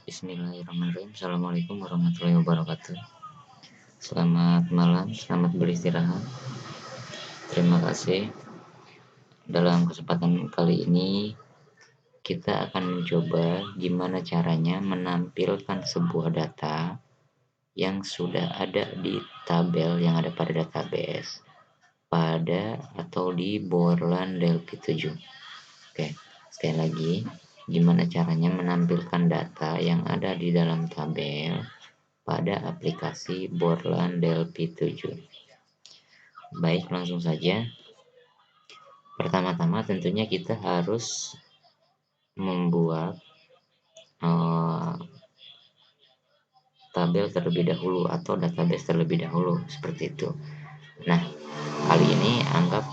Bismillahirrahmanirrahim. Assalamualaikum warahmatullahi wabarakatuh. Selamat malam, selamat beristirahat. Terima kasih. Dalam kesempatan kali ini kita akan mencoba gimana caranya menampilkan sebuah data yang sudah ada di tabel yang ada pada database pada atau di Borland Delphi 7. Oke, sekali lagi, gimana caranya menampilkan data yang ada di dalam tabel pada aplikasi Borland Delphi 7. Baik, langsung saja. Pertama-tama tentunya kita harus membuat tabel terlebih dahulu atau database terlebih dahulu, seperti itu. Nah, kali ini anggap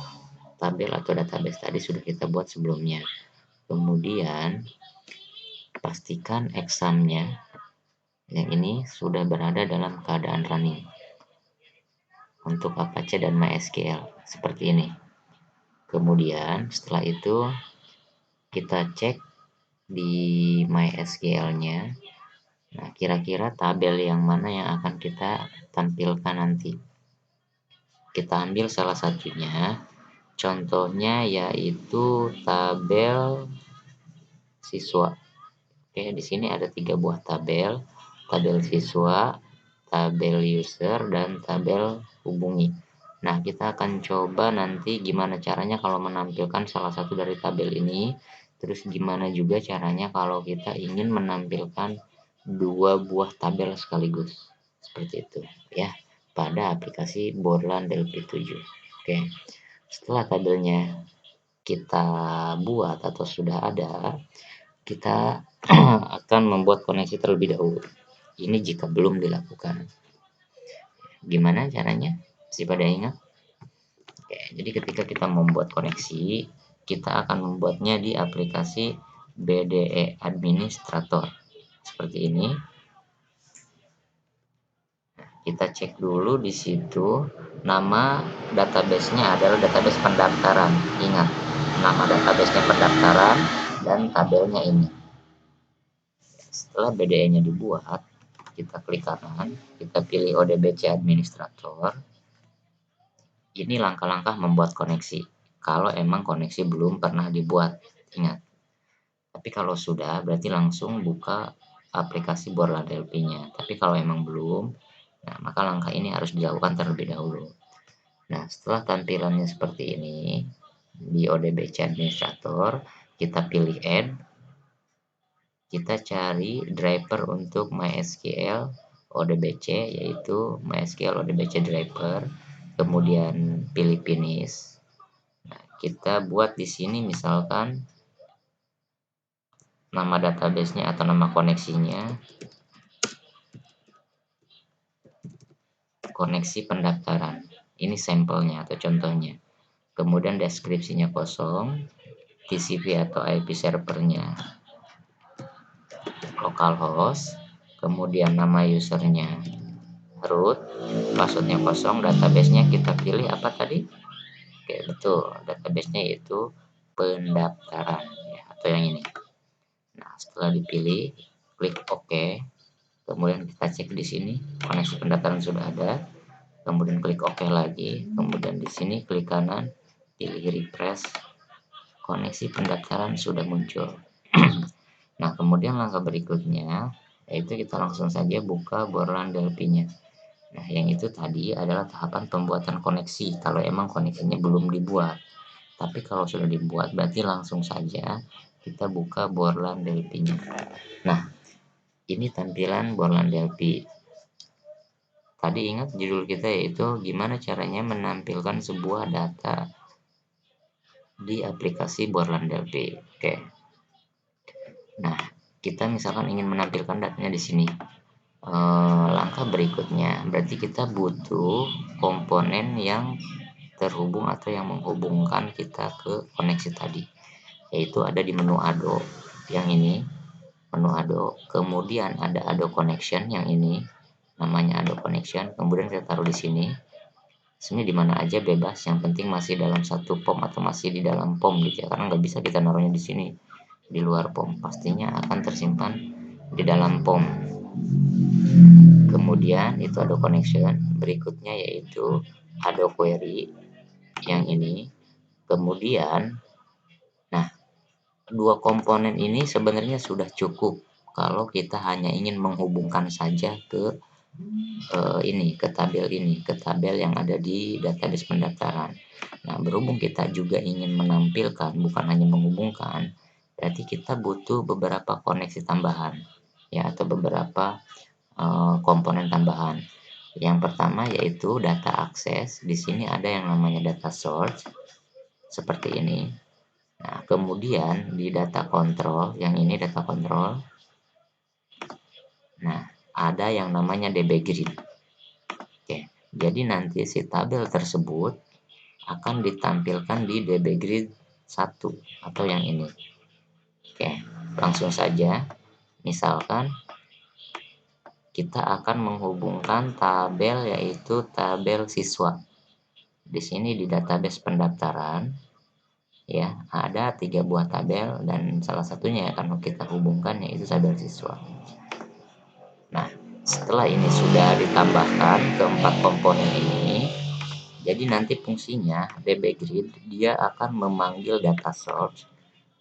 tabel atau database tadi sudah kita buat sebelumnya. Kemudian pastikan examnya yang ini sudah berada dalam keadaan running untuk Apache dan MySQL seperti ini. Kemudian setelah itu kita cek di MySQL-nya. Nah, kira-kira tabel yang mana yang akan kita tampilkan nanti. Kita ambil salah satunya. Contohnya yaitu tabel siswa. Oke, di sini ada 3 buah tabel. Tabel siswa, tabel user, dan tabel hubungi. Nah, kita akan coba nanti gimana caranya kalau menampilkan salah satu dari tabel ini. Terus gimana juga caranya kalau kita ingin menampilkan 2 buah tabel sekaligus. Seperti itu ya, pada aplikasi Borland Delphi 7. Oke, setelah tabelnya kita buat atau sudah ada, kita akan membuat koneksi terlebih dahulu. Ini jika belum dilakukan. Gimana caranya? Masih pada ingat? Oke, jadi ketika kita membuat koneksi, kita akan membuatnya di aplikasi BDE Administrator. Seperti ini. Kita cek dulu di situ, nama database-nya adalah database pendaftaran. Ingat, nama database-nya pendaftaran dan tabelnya ini. Setelah BDE-nya dibuat, kita klik kanan, kita pilih ODBC Administrator. Ini langkah-langkah membuat koneksi. Kalau emang koneksi belum pernah dibuat, ingat. Tapi kalau sudah, berarti langsung buka aplikasi Borland Delphi-nya. Tapi kalau emang belum, nah maka langkah ini harus dilakukan terlebih dahulu. Nah, setelah tampilannya seperti ini, di ODBC Administrator, kita pilih Add. Kita cari driver untuk MySQL ODBC, yaitu MySQL ODBC driver. Kemudian pilih finish. Nah, kita buat di sini misalkan nama database-nya atau nama koneksinya koneksi pendaftaran. Ini sampelnya atau contohnya. Kemudian deskripsinya kosong, TCP atau IP servernya localhost, kemudian nama usernya root, passwordnya kosong, database-nya kita pilih apa tadi? Oke, betul, database-nya itu pendaftaran ya, atau yang ini. Nah, setelah dipilih, klik OK. Kemudian kita cek di sini koneksi pendaftaran sudah ada. Kemudian klik OK lagi. Kemudian di sini klik kanan, pilih refresh. Koneksi pendaftaran sudah muncul. Nah, kemudian langkah berikutnya yaitu kita langsung saja buka Borland Delphi-nya. Nah, yang itu tadi adalah tahapan pembuatan koneksi kalau emang koneksinya belum dibuat. Tapi kalau sudah dibuat berarti langsung saja kita buka Borland Delphi-nya. Nah, ini tampilan Borland Delphi. Tadi ingat judul kita yaitu gimana caranya menampilkan sebuah data di aplikasi Borland Delphi. Oke. Nah, kita misalkan ingin menampilkan datanya di sini. Langkah berikutnya berarti kita butuh komponen yang terhubung atau yang menghubungkan kita ke koneksi tadi, yaitu ada di menu Ado yang ini, menu Ado. Kemudian ada Ado Connection yang ini, namanya Ado Connection. Kemudian kita taruh di sini. Sini di mana aja bebas, yang penting masih dalam satu POM atau masih di dalam POM gitu ya, karena nggak bisa kita naruhnya di sini di luar POM, pastinya akan tersimpan di dalam POM. Kemudian itu ada connection, berikutnya yaitu ada query yang ini. Kemudian, nah, dua komponen ini sebenarnya sudah cukup kalau kita hanya ingin menghubungkan saja ke ke tabel yang ada di database pendaftaran. Nah, berhubung kita juga ingin menampilkan, bukan hanya menghubungkan, berarti kita butuh beberapa koneksi tambahan, ya, atau beberapa komponen tambahan. Yang pertama yaitu data akses. Di sini ada yang namanya data source, seperti ini. Nah, kemudian di data control, yang ini data control. Nah, ada yang namanya DB grid. Oke, jadi nanti si tabel tersebut akan ditampilkan di DB grid 1 atau yang ini. Oke, langsung saja. Misalkan kita akan menghubungkan tabel yaitu tabel siswa. Di sini di database pendaftaran, ya, ada 3 buah tabel dan salah satunya akan kita hubungkan yaitu tabel siswa. Nah, setelah ini sudah ditambahkan keempat komponen ini, jadi nanti fungsinya DB grid dia akan memanggil data source,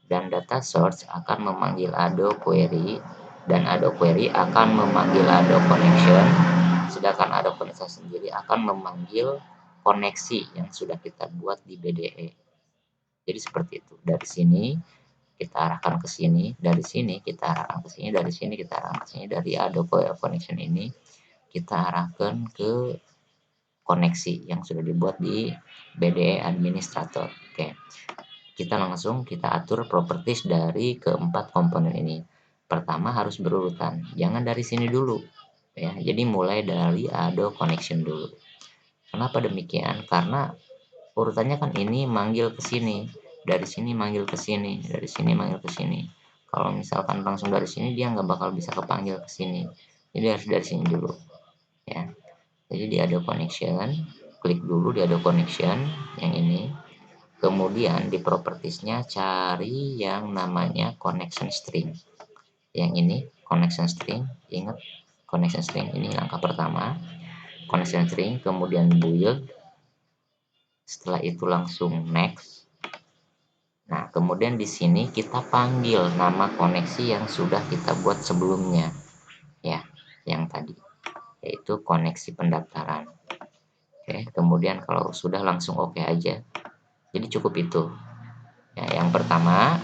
dan data source akan memanggil Ado query, dan Ado query akan memanggil Ado connection, sedangkan Ado connection sendiri akan memanggil koneksi yang sudah kita buat di BDE. Jadi seperti itu. Dari sini kita arahkan ke sini, dari sini kita arahkan ke sini, dari sini kita arahkan ke sini, dari Ado connection ini kita arahkan ke koneksi yang sudah dibuat di BDE administrator. Oke. Kita langsung kita atur properties dari keempat komponen ini. Pertama harus berurutan, jangan dari sini dulu, ya. Jadi mulai dari Ado connection dulu. Kenapa demikian? Karena urutannya kan ini manggil ke sini, dari sini manggil ke sini, dari sini manggil ke sini. Kalau misalkan langsung dari sini dia nggak bakal bisa kepanggil ke sini. Jadi harus dari sini dulu, ya. Jadi di Ado connection, klik dulu di Ado connection yang ini. Kemudian di propertiesnya cari yang namanya connection string. Yang ini connection string, ingat connection string ini langkah pertama. Connection string, kemudian build. Setelah itu langsung next. Nah, kemudian di sini kita panggil nama koneksi yang sudah kita buat sebelumnya, ya, yang tadi, yaitu koneksi pendaftaran. Oke, kemudian kalau sudah langsung oke aja. Jadi cukup itu. Ya, yang pertama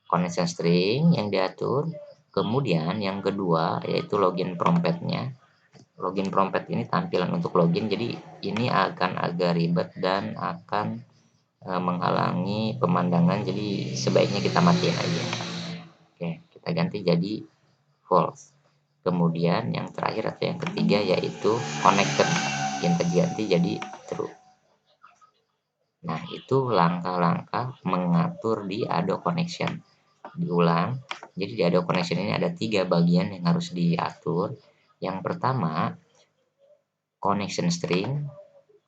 connection string yang diatur, kemudian yang kedua yaitu login promptnya. Login prompt ini tampilan untuk login, jadi ini akan agak ribet dan akan menghalangi pemandangan, jadi sebaiknya kita matiin aja. Oke, kita ganti jadi false. Kemudian yang terakhir atau yang ketiga yaitu connected, yang terganti jadi true. Nah, itu langkah-langkah mengatur di Ado connection. Diulang, jadi di Ado connection ini ada 3 bagian yang harus diatur. Yang pertama connection string,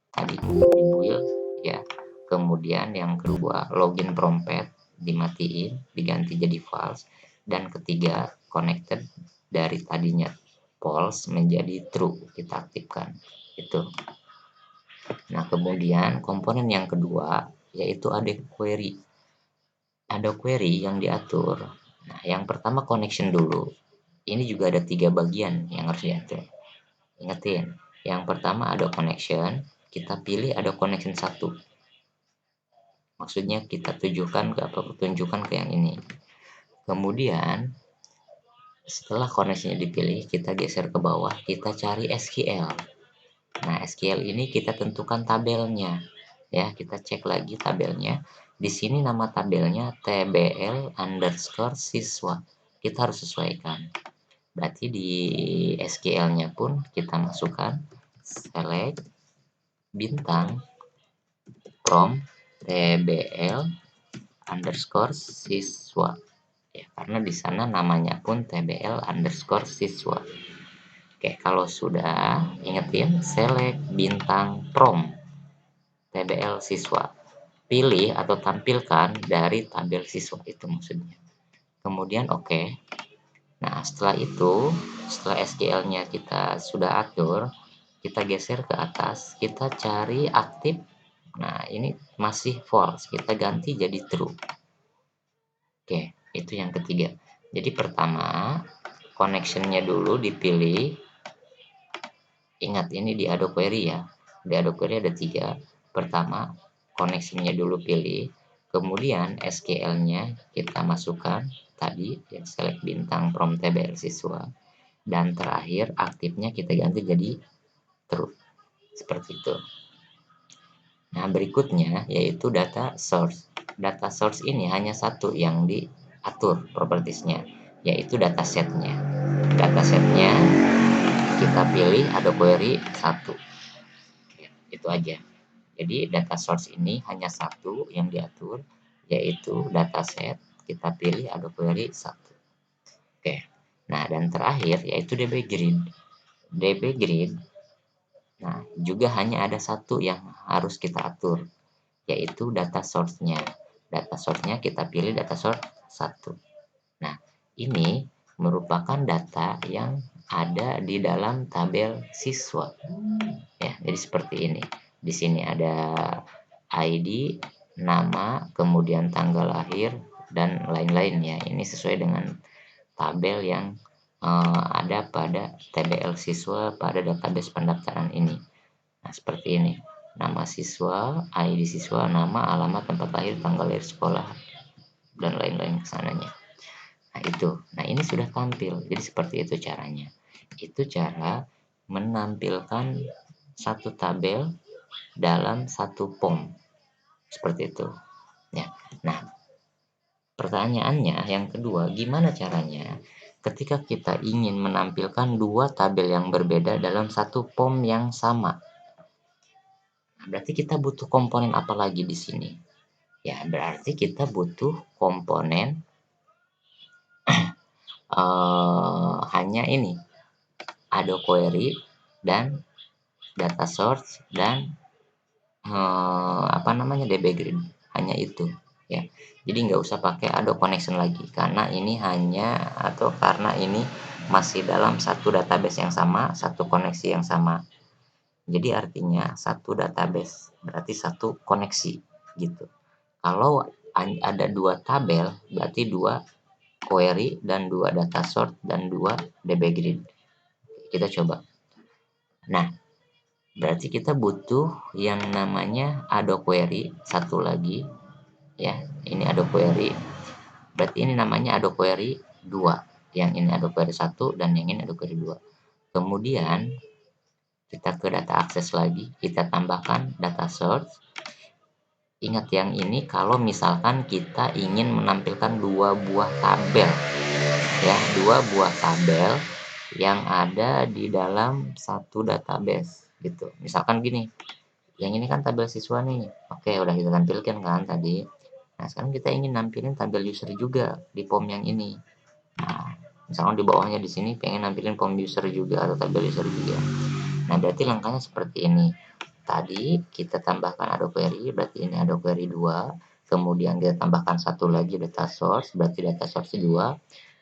tadi di build, ya. Kemudian yang kedua login prompt dimatiin, diganti jadi false, dan ketiga connected dari tadinya false menjadi true kita aktifkan. Itu. Nah, kemudian komponen yang kedua yaitu ada query. Ada query yang diatur. Nah, yang pertama connection dulu. Ini juga ada 3 bagian yang harus diatur. Ingetin, yang pertama ada connection, kita pilih ada connection 1. Maksudnya kita tunjukkan ke yang ini. Kemudian setelah koneksinya dipilih, kita geser ke bawah, kita cari SQL. Nah, SQL ini kita tentukan tabelnya, ya. Kita cek lagi tabelnya. Di sini nama tabelnya tbl_siswa. Kita harus sesuaikan. Berarti di SQL-nya pun kita masukkan select bintang from tbl_siswa. Ya, karena di sana namanya pun tbl_siswa. Oke, kalau sudah, ingetin select bintang from TBL siswa. Pilih atau tampilkan dari tabel siswa itu maksudnya. Kemudian oke. Nah, Nah, setelah SQL-nya kita sudah atur, kita geser ke atas, kita cari aktif. Nah, ini masih false, kita ganti jadi true. Oke, itu yang ketiga. Jadi pertama, connection-nya dulu dipilih. Ingat, ini di Adobe Query ya. Di Adobe Query ada 3. Pertama, connection-nya dulu pilih. Kemudian SQL-nya kita masukkan tadi, yang select bintang from TBL siswa. Dan terakhir, aktifnya kita ganti jadi true. Seperti itu. Nah, berikutnya yaitu data source. Data source ini hanya satu yang diatur propertiesnya, yaitu datasetnya. Datasetnya kita pilih Adobe Query 1. Itu aja. Jadi data source ini hanya satu yang diatur, yaitu dataset. Kita pilih Adobe Query 1. Oke. Nah, dan terakhir yaitu DB Grid. DB Grid, nah, juga hanya ada satu yang harus kita atur, yaitu data source-nya. Data source-nya kita pilih data source 1. Nah, ini merupakan data yang ada di dalam tabel siswa. Ya, jadi seperti ini. Di sini ada ID, nama, kemudian tanggal lahir, dan lain-lain ya. Ini sesuai dengan tabel yang ada pada TBL siswa pada database pendaftaran ini. Nah, seperti ini. Nama siswa, ID siswa, nama, alamat, tempat lahir, tanggal lahir sekolah, dan lain-lain kesananya. Nah, itu. Nah, ini sudah tampil. Jadi seperti itu caranya. Itu cara menampilkan satu tabel dalam satu form. Seperti itu. Ya. Nah, pertanyaannya yang kedua, gimana caranya ketika kita ingin menampilkan dua tabel yang berbeda dalam satu form yang sama? Berarti kita butuh komponen apa lagi di sini? Ya, berarti kita butuh komponen hanya ini, Adobe Query dan data source dan DB Grid. Hanya itu ya. Jadi nggak usah pakai Adobe Connection lagi karena ini masih dalam satu database yang sama, satu koneksi yang sama. Jadi artinya satu database berarti satu koneksi gitu. Kalau ada dua tabel berarti dua query dan dua data source dan dua DB Grid. Kita coba. Nah, berarti kita butuh yang namanya Adobe Query satu lagi ya. Ini Adobe Query. Berarti ini namanya Adobe Query 2. Yang ini Adobe Query 1 dan yang ini Adobe Query 2. Kemudian kita ke data akses lagi, kita tambahkan data source. Ingat yang ini kalau misalkan kita ingin menampilkan dua buah tabel ya, dua buah tabel yang ada di dalam satu database gitu. Misalkan gini, yang ini kan tabel siswa nih. Oke, udah kita tampilkan kan tadi. Nah, sekarang kita ingin nampilin tabel user juga di form yang ini. Nah, misalkan di bawahnya di sini pengen nampilin form user juga atau tabel user juga. Nah, berarti langkahnya seperti ini. Tadi kita tambahkan Adobe Query, berarti ini Adobe Query 2. Kemudian kita tambahkan satu lagi data source, berarti data source 2.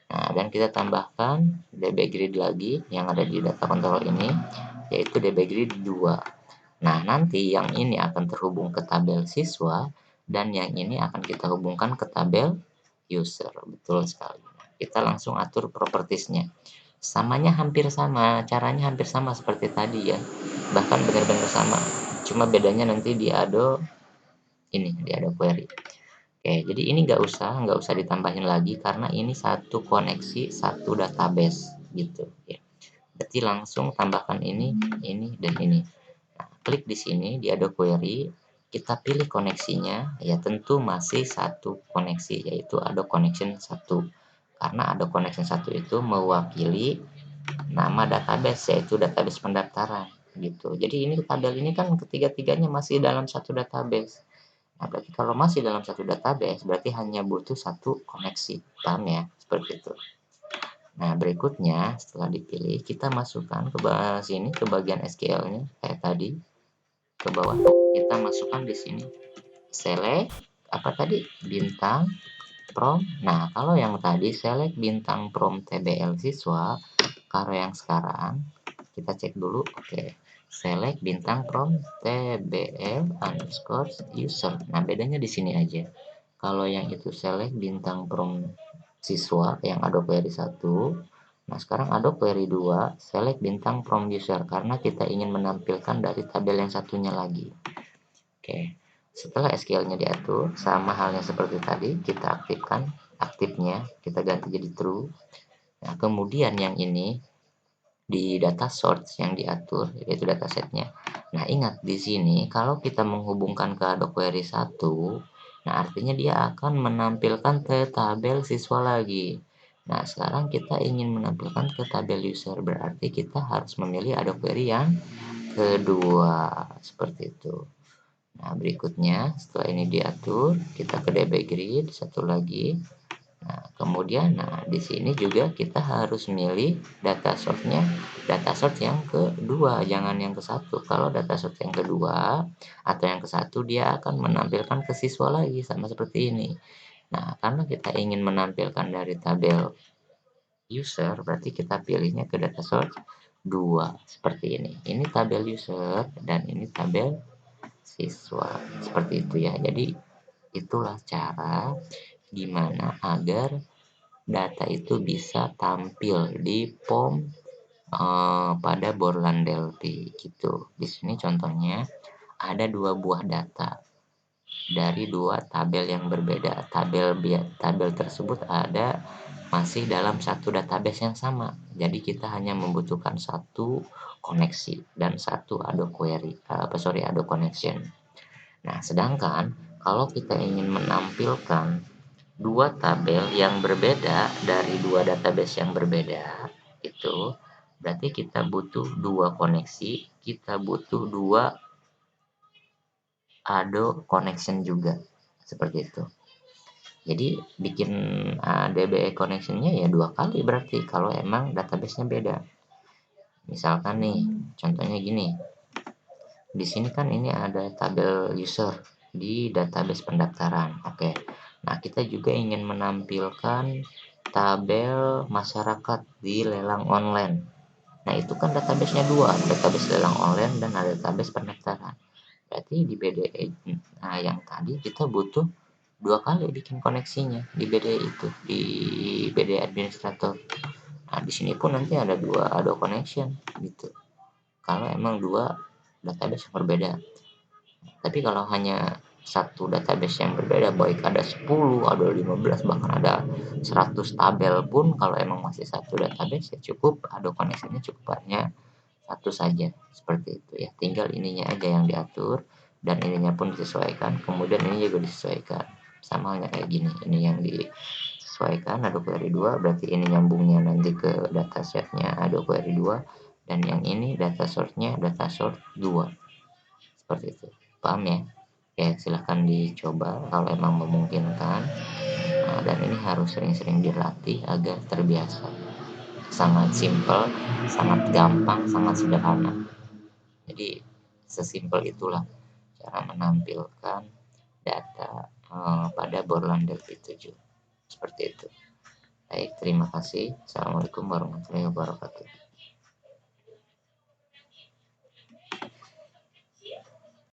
Nah, dan kita tambahkan DB Grid lagi yang ada di data control ini, yaitu DB Grid 2. Nah, nanti yang ini akan terhubung ke tabel siswa dan yang ini akan kita hubungkan ke tabel user. Betul sekali. Kita langsung atur propertiesnya. Samanya hampir sama, caranya hampir sama seperti tadi ya. Bahkan benar-benar sama. Cuma bedanya nanti di Adobe Query. Oke, jadi ini nggak usah ditambahin lagi karena ini satu koneksi, satu database gitu ya. Berarti langsung tambahkan ini, dan ini. Nah, klik di sini di Adobe Query, kita pilih koneksinya, ya tentu masih satu koneksi yaitu Adobe Connection 1. Karena Adobe Connection 1 itu mewakili nama database yaitu database pendaftaran gitu. Jadi ini tabel ini kan ketiga-tiganya masih dalam satu database. Nah, berarti kalau masih dalam satu database berarti hanya butuh satu koneksi. Paham ya? Seperti itu. Nah, berikutnya setelah dipilih kita masukkan ke sini ke bagian SQL-nya kayak tadi ke bawah. Kita masukkan di sini select bintang from. Nah, kalau yang tadi select bintang from TBL siswa, kalau yang sekarang kita cek dulu. Oke, select bintang from TBL underscore user. Nah, bedanya di sini aja. Kalau yang itu select bintang from siswa yang Adobe Query 1. Nah, sekarang Adobe Query 2 select bintang from user karena kita ingin menampilkan dari tabel yang satunya lagi. Oke, setelah SQL-nya diatur, sama halnya seperti tadi, kita aktifkan aktifnya, kita ganti jadi true. Nah, kemudian yang ini di data source yang diatur, yaitu datasetnya. Nah, ingat di sini kalau kita menghubungkan ke Adobe Query 1, nah artinya dia akan menampilkan ke tabel siswa lagi. Nah, sekarang kita ingin menampilkan ke tabel user, berarti kita harus memilih Adobe Query yang kedua, seperti itu. Nah, berikutnya setelah ini diatur, kita ke DB Grid satu lagi. Nah, kemudian di sini juga kita harus milih data source yang kedua, jangan yang ke satu. Kalau data source yang kedua atau yang ke satu, dia akan menampilkan ke siswa lagi sama seperti ini. Nah, karena kita ingin menampilkan dari tabel user, berarti kita pilihnya ke data source 2 seperti ini. Ini tabel user dan ini tabel siswa, seperti itu ya. Jadi itulah cara gimana agar data itu bisa tampil di form pada Borland Delphi gitu. Di sini contohnya ada dua buah data dari dua tabel yang berbeda. Tabel tersebut ada masih dalam satu database yang sama. Jadi kita hanya membutuhkan satu koneksi dan satu Adobe Query, Adobe Connection. Nah, sedangkan kalau kita ingin menampilkan dua tabel yang berbeda dari dua database yang berbeda, itu berarti kita butuh dua koneksi, kita butuh dua Adobe Connection juga, seperti itu. Jadi bikin DBE connection-nya ya dua kali berarti kalau emang database-nya beda. Misalkan nih, contohnya gini. Di sini kan ini ada tabel user di database pendaftaran. Oke. Nah, kita juga ingin menampilkan tabel masyarakat di lelang online. Nah, itu kan database-nya dua, database lelang online dan ada database pendaftaran. Berarti di BDE yang tadi kita butuh dua kali bikin koneksinya di BDE itu, di BDE administrator. Nah, di sini pun nanti ada dua Adobe connection gitu. Kalau emang dua database yang berbeda. Tapi kalau hanya satu database yang berbeda, baik ada 10, ada 15, bahkan ada 100 tabel pun, kalau emang masih satu database ya cukup, Adobe connection-nya cukup hanya satu saja, seperti itu ya. Tinggal ininya aja yang diatur dan ininya pun disesuaikan, kemudian ini juga disesuaikan. Sama halnya kayak gini, ini yang disesuaikan Adobe Query 2, berarti ini nyambungnya nanti ke datasetnya Adobe Query 2, dan yang ini data source-nya data source 2. Seperti itu. Paham ya? Oke, silahkan dicoba kalau emang memungkinkan. Dan ini harus sering-sering dilatih agar terbiasa. Sangat simpel, sangat gampang, sangat sederhana. Jadi sesimpel itulah cara menampilkan data pada Borland Delphi 7. Seperti itu. Baik, terima kasih. Assalamualaikum warahmatullahi wabarakatuh.